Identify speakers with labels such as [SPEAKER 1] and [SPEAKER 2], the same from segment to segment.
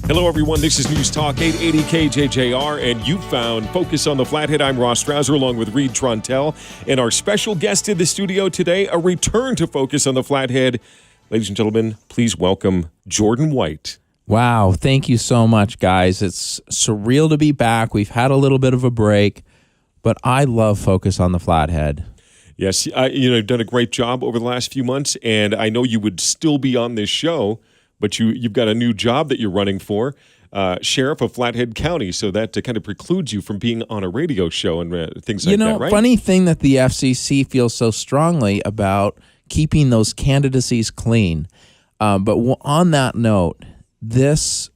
[SPEAKER 1] Hello, everyone. This is News Talk 880 KJJR, and you found Focus on the Flathead. I'm Ross Strauser, along with Reed Trontel. And our special guest in the studio today, a return to Focus on the Flathead. Ladies and gentlemen, please welcome Jordan White.
[SPEAKER 2] Wow. Thank you so much, guys. It's surreal to be back. We've had a little bit of a break, but I love Focus on the Flathead.
[SPEAKER 1] Yes, you've done a great job over the last few months, and I know you would still be on this show, but you've got a new job that you're running for, Sheriff of Flathead County, so that kind of precludes you from being on a radio show and things like that, right?
[SPEAKER 2] Funny thing that the FCC feels so strongly about keeping those candidacies clean. But on that note, this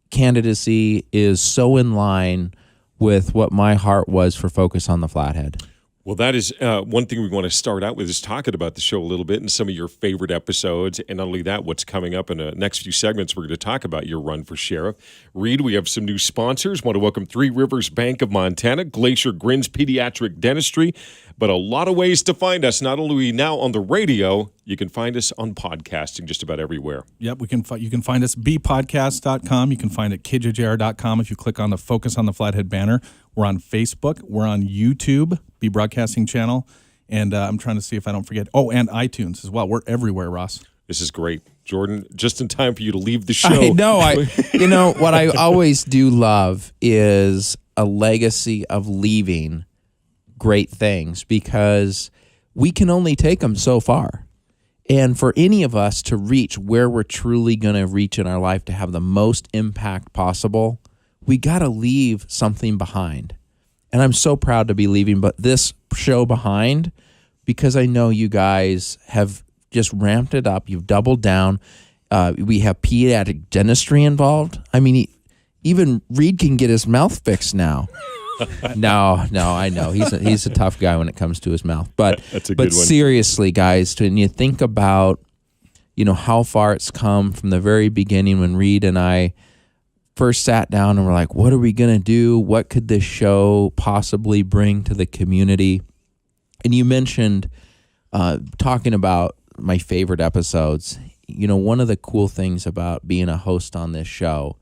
[SPEAKER 2] candidacy is so in line with what my heart was for Focus on the Flathead.
[SPEAKER 1] Well, that is one thing we want to start out with is talking about the show a little bit and some of your favorite episodes. And not only that, what's coming up in the next few segments, we're going to talk about your run for sheriff. Reed, we have some new sponsors. Want to welcome Three Rivers Bank of Montana, Glacier Grins Pediatric Dentistry, but a lot of ways to find us. Not only now on the radio, you can find us on podcasting just about everywhere.
[SPEAKER 3] Yep, you can find us bpodcast.com. You can find it kjjr.com if you click on the Focus on the Flathead banner. We're on Facebook. We're on YouTube, B Broadcasting Channel. And I'm trying to see if I don't forget. Oh, and iTunes as well. We're everywhere, Ross.
[SPEAKER 1] This is great. Jordan, just in time for you to leave the show.
[SPEAKER 2] I know. What I always do love is a legacy of leaving great things, because we can only take them so far. And for any of us to reach where we're truly going to reach in our life to have the most impact possible, we got to leave something behind. And I'm so proud to be leaving this show behind, because I know you guys have just ramped it up. You've doubled down. We have pediatric dentistry involved. I mean, even Reed can get his mouth fixed now. No, I know. He's a tough guy when it comes to his mouth. But
[SPEAKER 1] that's a good one.
[SPEAKER 2] Seriously, guys, when you think about, how far it's come from the very beginning when Reed and I first sat down and we're like, what are we going to do? What could this show possibly bring to the community? And you mentioned talking about my favorite episodes. One of the cool things about being a host on this show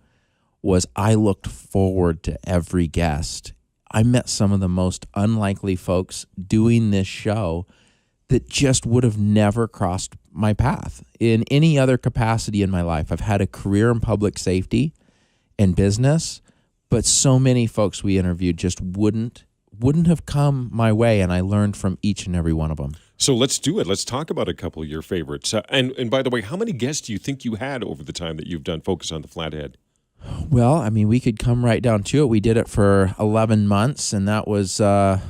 [SPEAKER 2] was I looked forward to every guest. I met some of the most unlikely folks doing this show that just would have never crossed my path in any other capacity in my life. I've had a career in public safety and business, but so many folks we interviewed just wouldn't have come my way, and I learned from each and every one of them.
[SPEAKER 1] So let's do it. Let's talk about a couple of your favorites. And by the way, how many guests do you think you had over the time that you've done Focus on the Flathead?
[SPEAKER 2] Well, I mean, we could come right down to it. We did it for 11 months, and that was, a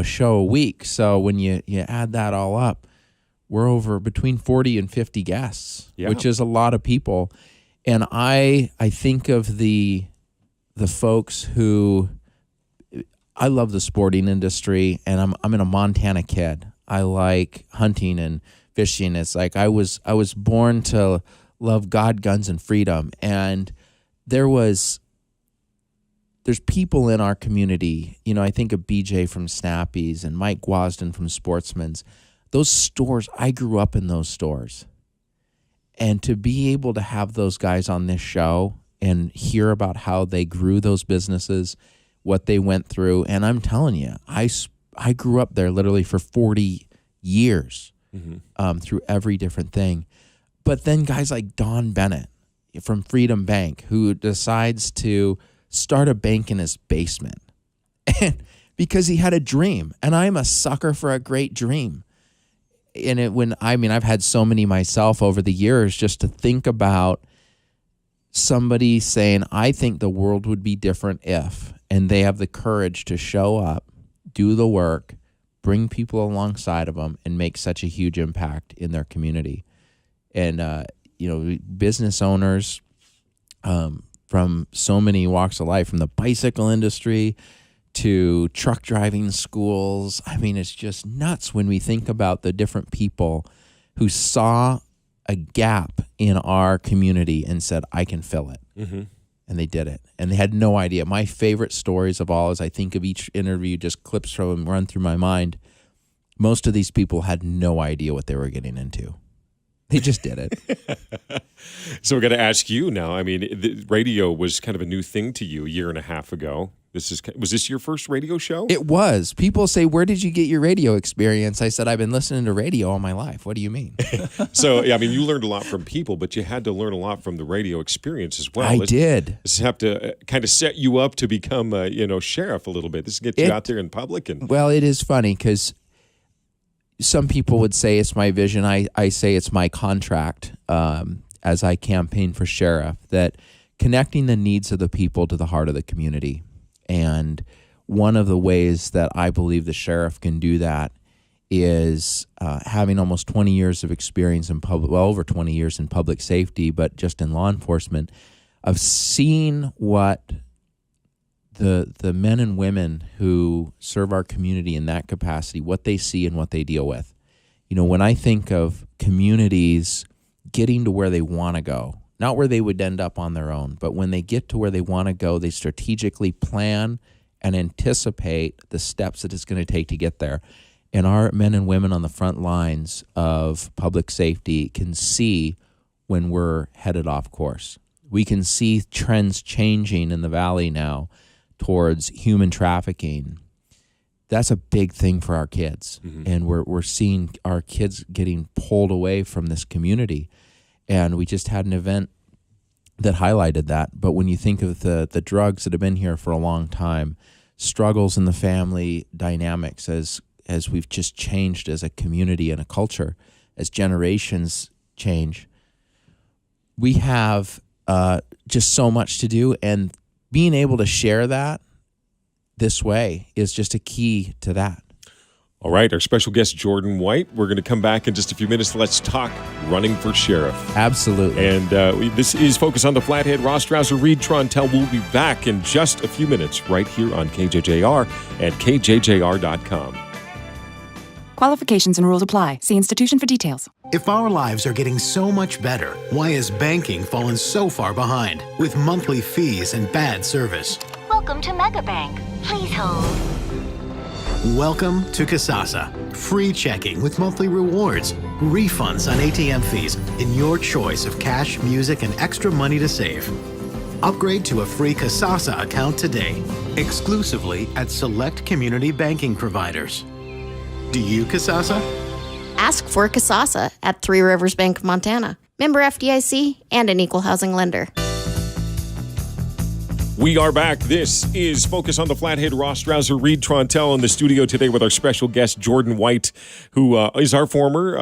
[SPEAKER 2] show a week. So when you add that all up, we're over between 40 and 50 guests, which is a lot of people. And I think of the folks who, I love the sporting industry, and I'm a Montana kid. I like hunting and fishing. It's like I was born to love God, guns, and freedom. And there's people in our community. I think of BJ from Snappy's and Mike Gwasden from Sportsman's. Those stores, I grew up in those stores. And to be able to have those guys on this show and hear about how they grew those businesses, what they went through. And I'm telling you, I grew up there literally for 40 years through every different thing. But then guys like Don Bennett from Freedom Bank, who decides to start a bank in his basement and because he had a dream. And I'm a sucker for a great dream. And I've had so many myself over the years, just to think about somebody saying, I think the world would be different if, and they have the courage to show up, do the work, bring people alongside of them, and make such a huge impact in their community. And, business owners from so many walks of life, from the bicycle industry to truck driving schools. I mean, it's just nuts when we think about the different people who saw a gap in our community and said, I can fill it. Mm-hmm. And they did it. And they had no idea. My favorite stories of all, as I think of each interview, just clips from them run through my mind. Most of these people had no idea what they were getting into. They just did it.
[SPEAKER 1] So we're going to ask you now. I mean, the radio was kind of a new thing to you a year and a half ago. Was this your first radio show?
[SPEAKER 2] It was. People say, where did you get your radio experience? I said, I've been listening to radio all my life. What do you mean?
[SPEAKER 1] So, yeah, I mean, you learned a lot from people, but you had to learn a lot from the radio experience as well.
[SPEAKER 2] I did.
[SPEAKER 1] This have to kind of set you up to become, sheriff a little bit. This gets you out there in public.
[SPEAKER 2] Well, it is funny because some people would say it's my vision. I say it's my contract as I campaign for sheriff, that connecting the needs of the people to the heart of the community. And one of the ways that I believe the sheriff can do that is having almost 20 years of experience in over 20 years in public safety, but just in law enforcement, of seeing what the men and women who serve our community in that capacity, what they see and what they deal with. You know, when I think of communities getting to where they want to go, not where they would end up on their own, but when they get to where they want to go, they strategically plan and anticipate the steps that it's going to take to get there. And our men and women on the front lines of public safety can see when we're headed off course. We can see trends changing in the valley now towards human trafficking. That's a big thing for our kids. Mm-hmm. And we're seeing our kids getting pulled away from this community. And we just had an event that highlighted that. But when you think of the drugs that have been here for a long time, struggles in the family dynamics as we've just changed as a community and a culture, as generations change, we have just so much to do. And being able to share that this way is just a key to that.
[SPEAKER 1] All right, our special guest, Jordan White. We're going to come back in just a few minutes. Let's talk running for sheriff.
[SPEAKER 2] Absolutely.
[SPEAKER 1] And this is Focus on the Flathead. Ross Strauser, Reed Trontel. We'll be back in just a few minutes right here on KJJR at kjjr.com.
[SPEAKER 4] Qualifications and rules apply. See institution for details.
[SPEAKER 5] If our lives are getting so much better, why has banking fallen so far behind? With monthly fees and bad service.
[SPEAKER 6] Welcome to Megabank. Please hold.
[SPEAKER 5] Welcome to Kasasa. Free checking with monthly rewards, refunds on ATM fees, and your choice of cash, music, and extra money to save. Upgrade to a free Kasasa account today, exclusively at select community banking providers. Do you Kasasa?
[SPEAKER 7] Ask for Kasasa at Three Rivers Bank of Montana. Member FDIC and an equal housing lender.
[SPEAKER 1] We are back. This is Focus on the Flathead. Ross Strauser, Reed Trontel in the studio today with our special guest, Jordan White, who is our former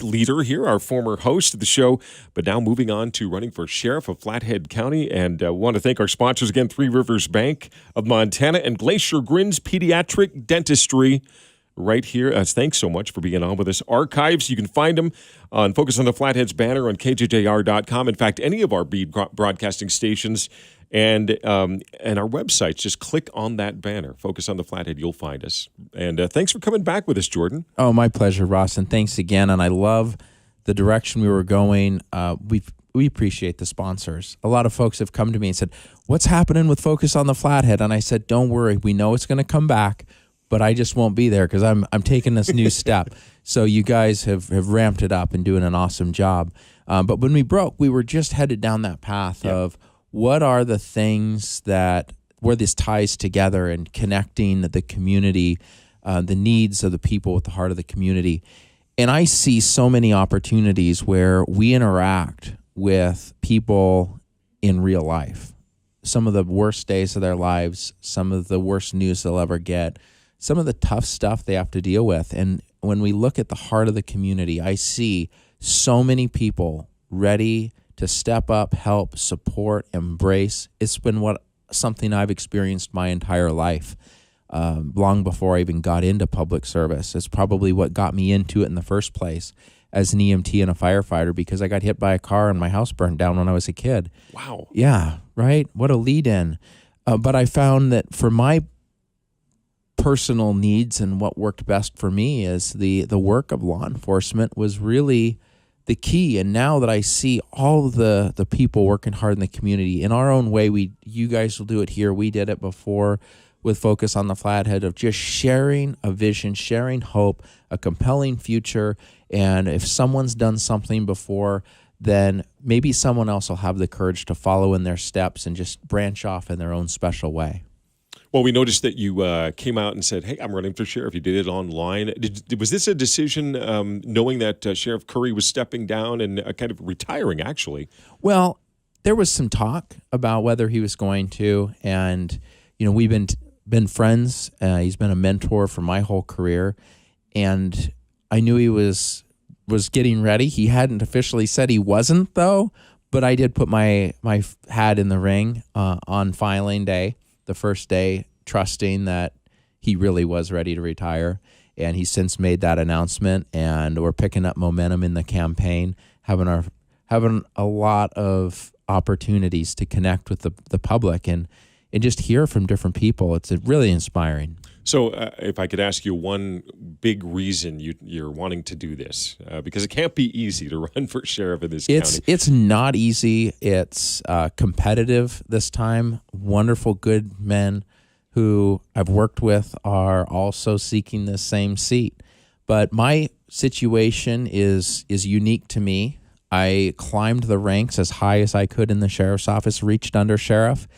[SPEAKER 1] leader here, our former host of the show, but now moving on to running for sheriff of Flathead County. And we want to thank our sponsors again, Three Rivers Bank of Montana and Glacier Grins Pediatric Dentistry right here. Thanks so much for being on with us. Archives, you can find them on Focus on the Flathead's banner on kjjr.com. In fact, any of our Bead broadcasting stations and our websites, just click on that banner, Focus on the Flathead, you'll find us. And thanks for coming back with us, Jordan.
[SPEAKER 2] Oh, my pleasure, Ross, and thanks again. And I love the direction we were going. We appreciate the sponsors. A lot of folks have come to me and said, what's happening with Focus on the Flathead? And I said, don't worry, we know it's going to come back, but I just won't be there because I'm taking this new step. So you guys have ramped it up and doing an awesome job. But when we broke, we were just headed down that path of what are the things where this ties together and connecting the community, the needs of the people with the heart of the community. And I see so many opportunities where we interact with people in real life. Some of the worst days of their lives, some of the worst news they'll ever get, some of the tough stuff they have to deal with. And when we look at the heart of the community, I see so many people ready to step up, help, support, embrace. It's been something I've experienced my entire life, long before I even got into public service. It's probably what got me into it in the first place as an EMT and a firefighter, because I got hit by a car and my house burned down when I was a kid.
[SPEAKER 1] Wow.
[SPEAKER 2] Yeah, right? What a lead-in. But I found that for my personal needs and what worked best for me is the work of law enforcement was really the key. And now that I see all of the people working hard in the community in our own way, you guys will do it here. We did it before with Focus on the Flathead, of just sharing a vision, sharing hope, a compelling future, And if someone's done something before, then maybe someone else will have the courage to follow in their steps and just branch off in their own special way.
[SPEAKER 1] Well, we noticed that you came out and said, hey, I'm running for sheriff. You did it online. Was this a decision knowing that Sheriff Curry was stepping down and kind of retiring, actually?
[SPEAKER 2] Well, there was some talk about whether he was going to. And, we've been friends. He's been a mentor for my whole career. And I knew he was getting ready. He hadn't officially said he wasn't, though. But I did put my hat in the ring on filing day, the first day, trusting that he really was ready to retire. And he's since made that announcement, and we're picking up momentum in the campaign, having a lot of opportunities to connect with the public and just hear from different people. It's really inspiring.
[SPEAKER 1] So if I could ask you one big reason you're wanting to do this, because it can't be easy to run for sheriff in this county.
[SPEAKER 2] It's not easy. It's competitive this time. Wonderful, good men who I've worked with are also seeking the same seat. But my situation is unique to me. I climbed the ranks as high as I could in the sheriff's office, reached under sheriff,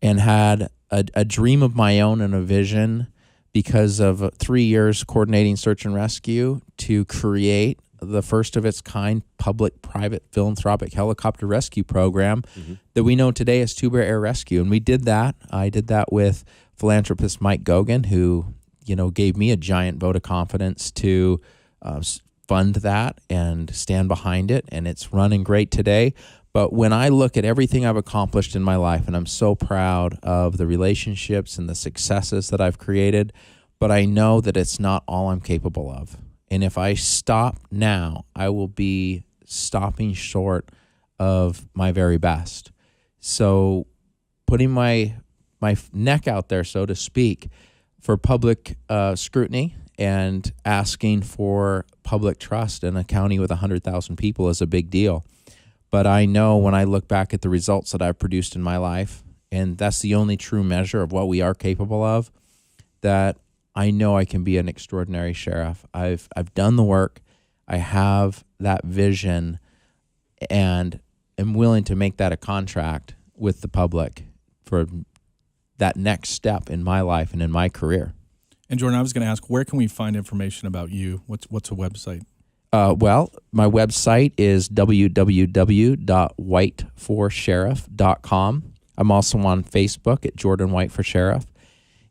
[SPEAKER 2] and had a dream of my own and a vision because of 3 years coordinating search and rescue to create the first of its kind public-private philanthropic helicopter rescue program that we know today as Tuber Air Rescue. And we did that. I did that with philanthropist Mike Gogan, who gave me a giant vote of confidence to fund that and stand behind it. And it's running great today. But when I look at everything I've accomplished in my life, and I'm so proud of the relationships and the successes that I've created, but I know that it's not all I'm capable of. And if I stop now, I will be stopping short of my very best. So putting my neck out there, so to speak, for public scrutiny and asking for public trust in a county with 100,000 people is a big deal. But I know when I look back at the results that I've produced in my life, and that's the only true measure of what we are capable of, that I know I can be an extraordinary sheriff. I've done the work. I have that vision, and am willing to make that a contract with the public for that next step in my life and in my career.
[SPEAKER 3] And Jordan, I was going to ask, where can we find information about you? What's a website?
[SPEAKER 2] Well, my website is www.whiteforsheriff.com. I'm also on Facebook at Jordan White for Sheriff.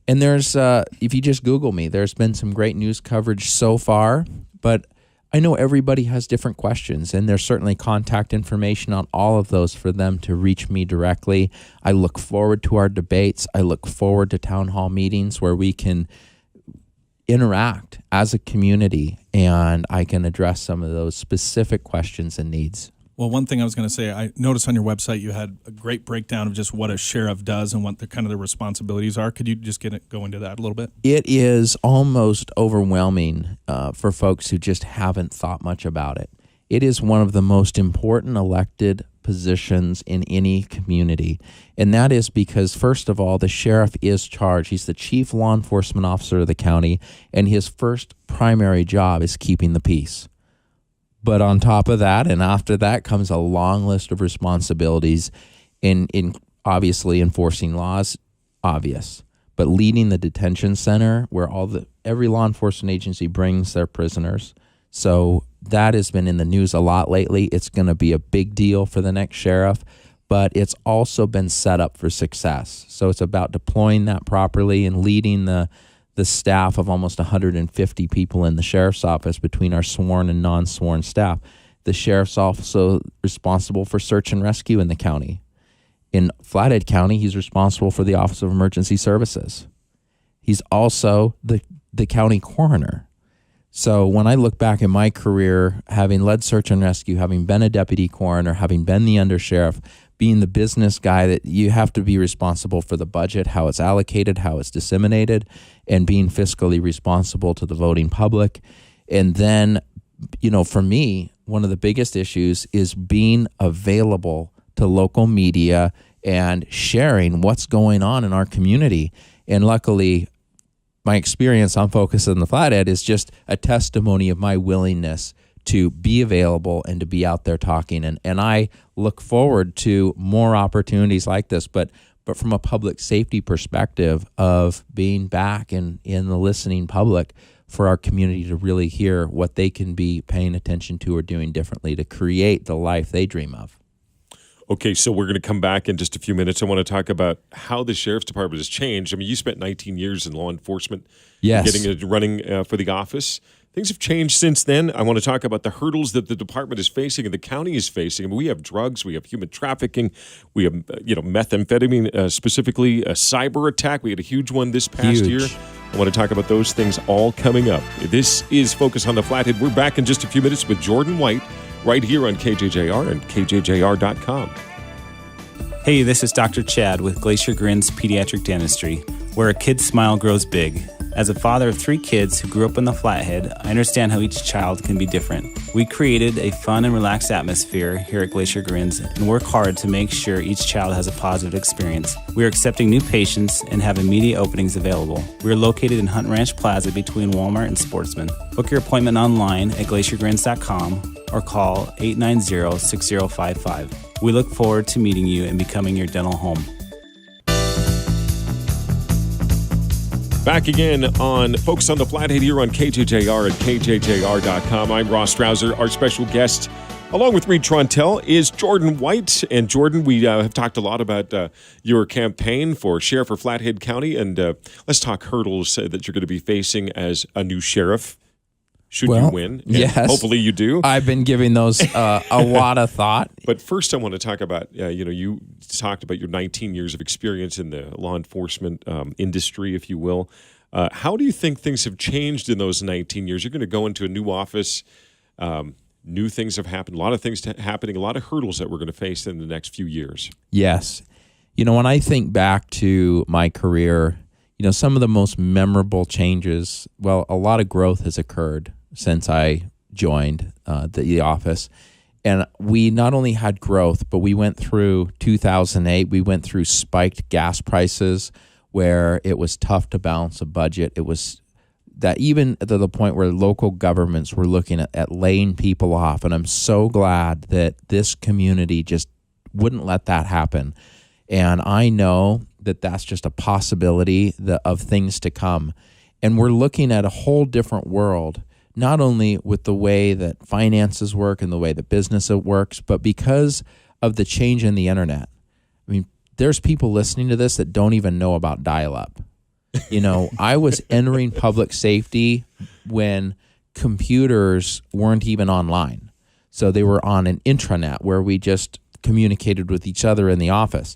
[SPEAKER 2] And there's, if you just Google me, there's been some great news coverage so far, but I know everybody has different questions, and there's certainly contact information on all of those for them to reach me directly. I look forward to our debates. I look forward to town hall meetings where we can interact as a community, and I can address some of those specific questions and needs.
[SPEAKER 3] Well, one thing I was going to say, I noticed on your website you had a great breakdown of just what a sheriff does and what the kind of the responsibilities are. Could you just go into that a little bit?
[SPEAKER 2] It is almost overwhelming for folks who just haven't thought much about it. It is one of the most important elected positions in any community. And that is because, first of all, the sheriff is charged. He's the chief law enforcement officer of the county, and his first primary job is keeping the peace. But on top of that, and after that, comes a long list of responsibilities in obviously enforcing laws, obvious, but leading the detention center where every law enforcement agency brings their prisoners. So that has been in the news a lot lately. It's going to be a big deal for the next sheriff, but it's also been set up for success. So it's about deploying that properly and leading the staff of almost 150 people in the sheriff's office between our sworn and non-sworn staff. The sheriff's also responsible for search and rescue in the county. In Flathead County, he's responsible for the Office of Emergency Services. He's also the county coroner. So when I look back at my career, having led search and rescue, having been a deputy coroner, having been the undersheriff, being the business guy that you have to be responsible for the budget, how it's allocated, how it's disseminated, and being fiscally responsible to the voting public. And then, for me, one of the biggest issues is being available to local media and sharing what's going on in our community. And luckily, my experience on Focus on the Flathead is just a testimony of my willingness to be available and to be out there talking. And I look forward to more opportunities like this, but from a public safety perspective of being back in the listening public for our community to really hear what they can be paying attention to or doing differently to create the life they dream of.
[SPEAKER 1] Okay, so we're going to come back in just a few minutes. I want to talk about how the Sheriff's Department has changed. I mean, you spent 19 years in law enforcement,
[SPEAKER 2] Yes.
[SPEAKER 1] running for the office. Things have changed since then. I want to talk about the hurdles that the department is facing and the county is facing. I mean, we have drugs, we have human trafficking, we have methamphetamine, specifically a cyber attack. We had a huge one this past year. I want to talk about those things all coming up. This is Focus on the Flathead. We're back in just a few minutes with Jordan White right here on KJJR and KJJR.com.
[SPEAKER 8] Hey, this is Dr. Chad with Glacier Grins Pediatric Dentistry, where a kid's smile grows big. As a father of 3 kids who grew up in the Flathead, I understand how each child can be different. We created a fun and relaxed atmosphere here at Glacier Grins and work hard to make sure each child has a positive experience. We are accepting new patients and have immediate openings available. We are located in Hunt Ranch Plaza between Walmart and Sportsman. Book your appointment online at glaciergrins.com or call 890-6055. We look forward to meeting you and becoming your dental home.
[SPEAKER 1] Back again on Focus on the Flathead here on KJJR and KJJR.com. I'm Ross Strauser. Our special guest, along with Reed Trontel, is Jordan White. And Jordan, we have talked a lot about your campaign for sheriff for Flathead County. And let's talk hurdles that you're going to be facing as a new sheriff. Should you win? And
[SPEAKER 2] yes.
[SPEAKER 1] Hopefully you do.
[SPEAKER 2] I've been giving those a lot of thought.
[SPEAKER 1] But first I want to talk about, you talked about your 19 years of experience in the law enforcement industry, if you will. How do you think things have changed in those 19 years? You're going to go into a new office. New things have happened. A lot of things happening, a lot of hurdles that we're going to face in the next few years.
[SPEAKER 2] Yes. When I think back to my career, some of the most memorable changes, a lot of growth has occurred since I joined the office. And we not only had growth, but we went through 2008, we went through spiked gas prices where it was tough to balance a budget. It was that even to the point where local governments were looking at laying people off. And I'm so glad that this community just wouldn't let that happen. And I know that that's just a possibility of things to come. And we're looking at a whole different world, not only with the way that finances work and the way that business works, but because of the change in the internet. I mean, there's people listening to this that don't even know about dial-up. I was entering public safety when computers weren't even online. So they were on an intranet where we just communicated with each other in the office.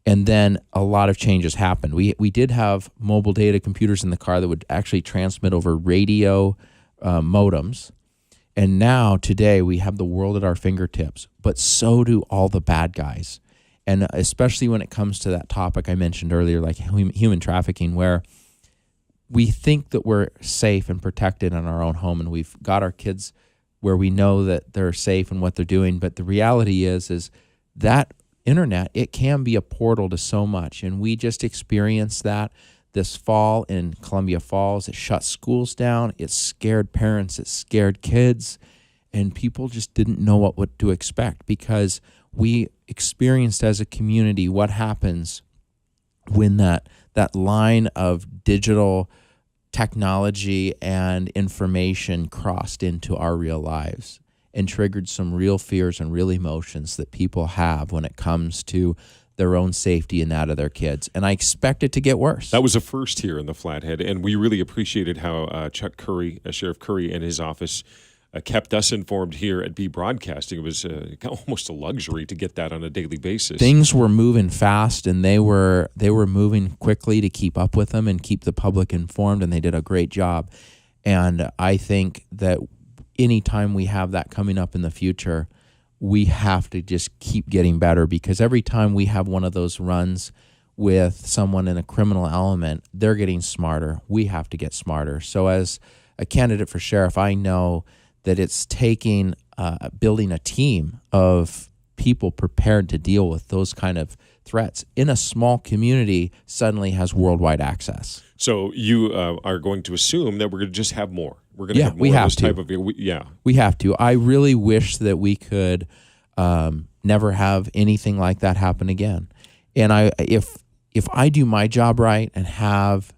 [SPEAKER 2] And then a lot of changes happened. We did have mobile data computers in the car that would actually transmit over radio modems. And now, today, we have the world at our fingertips, but so do all the bad guys. And especially when it comes to that topic I mentioned earlier, like human trafficking, where we think that we're safe and protected in our own home, and we've got our kids where we know that they're safe and what they're doing. But the reality is that internet, it can be a portal to so much. And we just experienced that this fall in Columbia Falls. It shut schools down. It scared parents. It scared kids. And people just didn't know what to expect, because we experienced as a community what happens when that line of digital technology and information crossed into our real lives and triggered some real fears and real emotions that people have when it comes to their own safety and that of their kids. And I expect it to get worse.
[SPEAKER 1] That was a first here in the Flathead, and we really appreciated how Chuck Curry, Sheriff Curry, and his office kept us informed here at B Broadcasting. It was almost a luxury to get that on a daily basis.
[SPEAKER 2] Things were moving fast, and they were moving quickly to keep up with them and keep the public informed, and they did a great job. And I think that anytime we have that coming up in the future, we have to just keep getting better, because every time we have one of those runs with someone in a criminal element, they're getting smarter. We have to get smarter. So as a candidate for sheriff, I know that it's taking building a team of people prepared to deal with those kind of threats in a small community suddenly has worldwide access.
[SPEAKER 1] So you are going to assume that we're going to just have more. We're going to have more
[SPEAKER 2] we
[SPEAKER 1] of
[SPEAKER 2] have
[SPEAKER 1] those
[SPEAKER 2] to.
[SPEAKER 1] type of
[SPEAKER 2] We have to. I really wish that we could never have anything like that happen again. And if I do my job right and have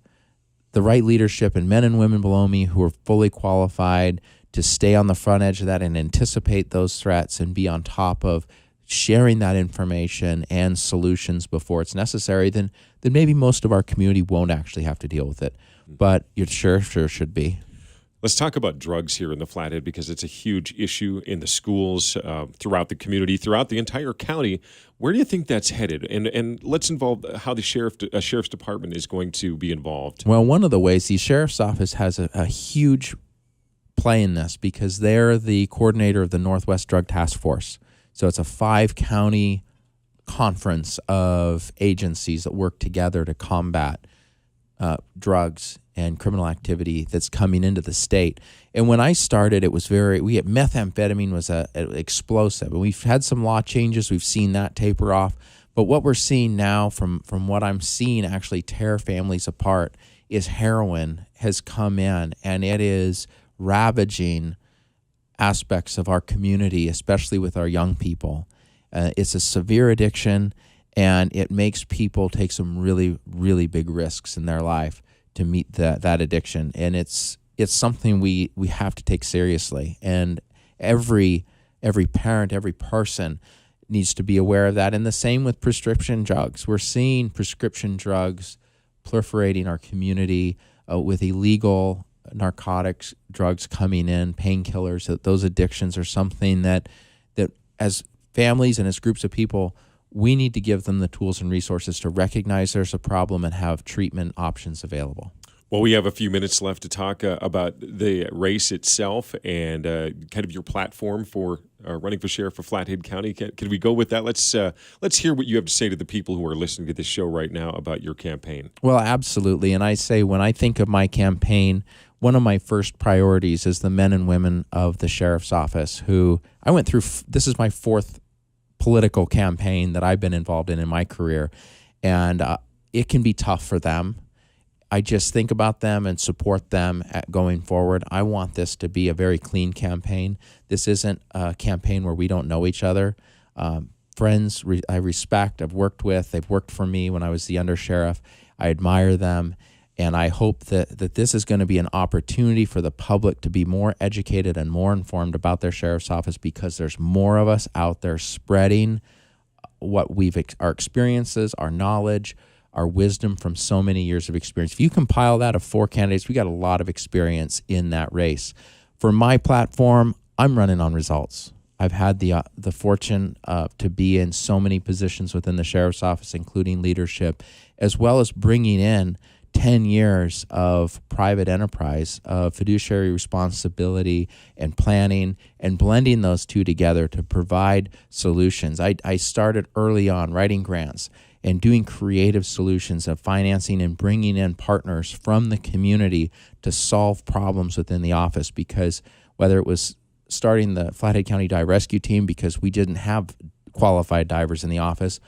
[SPEAKER 2] the right leadership and men and women below me who are fully qualified to stay on the front edge of that and anticipate those threats and be on top of sharing that information and solutions before it's necessary, then maybe most of our community won't actually have to deal with it. But it sure should be.
[SPEAKER 1] Let's talk about drugs here in the Flathead, because it's a huge issue in the schools, throughout the community, throughout the entire county. Where do you think that's headed? And let's involve how the sheriff's department is going to be involved.
[SPEAKER 2] Well, one of the ways the sheriff's office has a huge play in this, because they're the coordinator of the Northwest Drug Task Force. So it's a 5-county conference of agencies that work together to combat drugs and criminal activity that's coming into the state. And when I started, it was methamphetamine was an explosive. And we've had some law changes. We've seen that taper off. But what we're seeing now from what I'm seeing actually tear families apart is heroin has come in, and it is ravaging aspects of our community, especially with our young people. It's a severe addiction, and it makes people take some really, really big risks in their life to meet that addiction. And it's something we have to take seriously. And every parent, every person needs to be aware of that. And the same with prescription drugs. We're seeing prescription drugs proliferating our community with illegal narcotics, drugs coming in, painkillers. Those addictions are something that as families and as groups of people, we need to give them the tools and resources to recognize there's a problem and have treatment options available.
[SPEAKER 1] Well, we have a few minutes left to talk about the race itself and kind of your platform for running for sheriff for Flathead County. Can we go with that? Let's hear what you have to say to the people who are listening to this show right now about your campaign.
[SPEAKER 2] Well, absolutely. And I say, when I think of my campaign, one of my first priorities is the men and women of the sheriff's office who I went through. This is my 4th political campaign that I've been involved in my career, and it can be tough for them. I just think about them and support them going forward. I want this to be a very clean campaign. This isn't a campaign where we don't know each other. Friends I respect, I've worked with, they've worked for me when I was the undersheriff. I admire them, and I hope that this is going to be an opportunity for the public to be more educated and more informed about their sheriff's office, because there's more of us out there spreading what our experiences, our knowledge, our wisdom from so many years of experience. If you compile that of 4 candidates, we got a lot of experience in that race. For my platform, I'm running on results. I've had the fortune to be in so many positions within the sheriff's office, including leadership, as well as bringing in 10 years of private enterprise, of fiduciary responsibility and planning, and blending those two together to provide solutions. I started early on writing grants and doing creative solutions of financing and bringing in partners from the community to solve problems within the office, because whether it was starting the Flathead County Dive Rescue Team because we didn't have qualified divers in the office,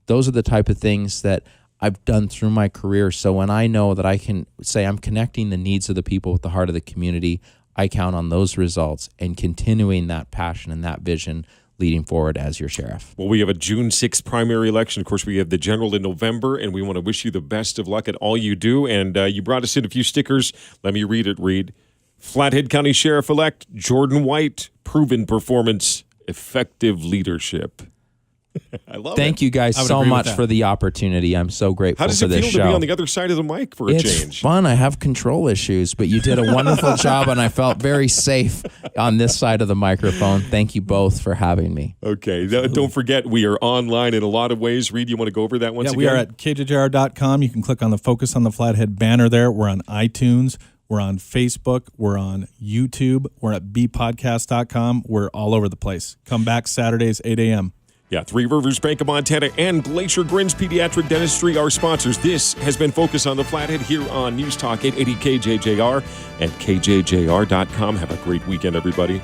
[SPEAKER 2] those are the type of things that I've done through my career. So when I know that I can say I'm connecting the needs of the people with the heart of the community, I count on those results and continuing that passion and that vision leading forward as your sheriff.
[SPEAKER 1] Well, we have a June 6th primary election. Of course, we have the general in November, and we want to wish you the best of luck at all you do. And you brought us in a few stickers. Let me read it, Reed. Flathead County Sheriff-elect Jordan White, proven performance, effective leadership. I love it.
[SPEAKER 2] Thank you guys so
[SPEAKER 3] agree with
[SPEAKER 2] much
[SPEAKER 3] that.
[SPEAKER 2] for the opportunity. I'm so grateful
[SPEAKER 1] How does
[SPEAKER 2] for
[SPEAKER 1] it
[SPEAKER 2] this
[SPEAKER 1] feel
[SPEAKER 2] show.
[SPEAKER 1] to be on the other side of the mic for a
[SPEAKER 2] It's
[SPEAKER 1] change?
[SPEAKER 2] fun. I have control issues, but you did a wonderful job, and I felt very safe on this side of the microphone. Thank you both for having me.
[SPEAKER 1] Okay. Don't forget, we are online in a lot of ways. Reed, you want to go over that once again?
[SPEAKER 3] We are at kjjr.com. You can click on the Focus on the Flathead banner there. We're on iTunes. We're on Facebook. We're on YouTube. We're at bpodcast.com. We're all over the place. Come back Saturdays, 8 a.m.
[SPEAKER 1] Yeah, Three Rivers Bank of Montana and Glacier Grins Pediatric Dentistry are sponsors. This has been Focus on the Flathead here on News Talk 880 KJJR and KJJR.com. Have a great weekend, everybody.